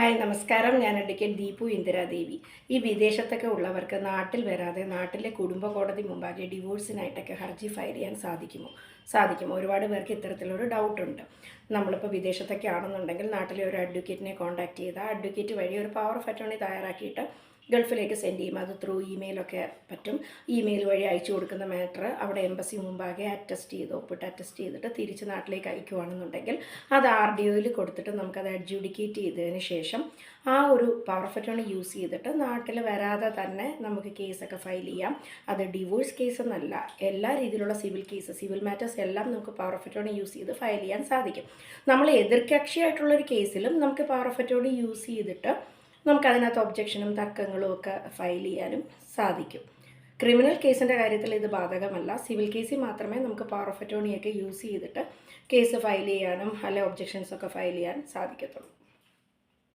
Hi നമസ്കാരം. ഞാൻ advocate Deepu Indira Devi. ഈ വിദേശത്തൊക്കെ ഉള്ളവർക്ക് നാട്ടിൽ വരാതെ നാട്ടിലെ കുടുംബ കോടതി മുമ്പാകെ ഡിവോഴ്സിനായിട്ടൊക്കെ ഹർജി ഫയൽ ചെയ്യാൻ സാധിക്കുമോ? ഒരുപാട് പേർക്ക് ഇത്തരത്തിലൊരു ഡൗട്ടുണ്ട്. നമ്മളിപ്പോൾ വിദേശത്തൊക്കെ ആണെന്നുണ്ടെങ്കിൽ നാട്ടിലെ ഒരു അഡ്വക്കേറ്റിനെ കോൺടാക്ട് ചെയ്താൽ അഡ്വക്കേറ്റ് വഴി ഒരു പവർ ഓഫ് അറ്റോർണി തയ്യാറാക്കിയിട്ട് ഗൾഫിലേക്ക് സെൻഡ് ചെയ്യും. അത് ത്രൂ ഇമെയിലൊക്കെ പറ്റും. ഇമെയിൽ വഴി അയച്ചു കൊടുക്കുന്ന മാറ്റർ അവിടെ എംബസി മുമ്പാകെ ഒപ്പിട്ട് അറ്റസ്റ്റ് ചെയ്തിട്ട് തിരിച്ച് നാട്ടിലേക്ക് അയക്കുകയാണെന്നുണ്ടെങ്കിൽ അത് RDOയിൽ കൊടുത്തിട്ട് നമുക്കത് അഡ്ജുഡിക്കേറ്റ് ചെയ്തതിന് ശേഷം ആ ഒരു പവർ ഓഫ് അറ്റോർണി യൂസ് ചെയ്തിട്ട് നാട്ടിൽ വരാതെ തന്നെ നമുക്ക് കേസൊക്കെ ഫയൽ ചെയ്യാം. അത് ഡിവോഴ്സ് കേസ് എന്നല്ല, എല്ലാ രീതിയിലുള്ള സിവിൽ മാറ്റേഴ്സ് എല്ലാം നമുക്ക് പവർ ഓഫ് അറ്റോർണി യൂസ് ചെയ്ത് ഫയൽ ചെയ്യാൻ സാധിക്കും. നമ്മൾ എതിർകക്ഷിയായിട്ടുള്ളൊരു കേസിലും നമുക്ക് പവർ ഓഫ് അറ്റോർണി യൂസ് ചെയ്തിട്ട് നമുക്കതിനകത്ത് ഒബ്ജക്ഷനും തർക്കങ്ങളും ഒക്കെ ഫയൽ ചെയ്യാനും സാധിക്കും. ക്രിമിനൽ കേസിൻ്റെ കാര്യത്തിൽ ഇത് ബാധകമല്ല. സിവിൽ കേസിൽ മാത്രമേ നമുക്ക് പവർ ഓഫ് അറ്റോർണിയൊക്കെ യൂസ് ചെയ്തിട്ട് കേസ് ഫയൽ ചെയ്യാനും അല്ലെ ഒബ്ജക്ഷൻസൊക്കെ ഫയൽ ചെയ്യാൻ സാധിക്കത്തുള്ളൂ.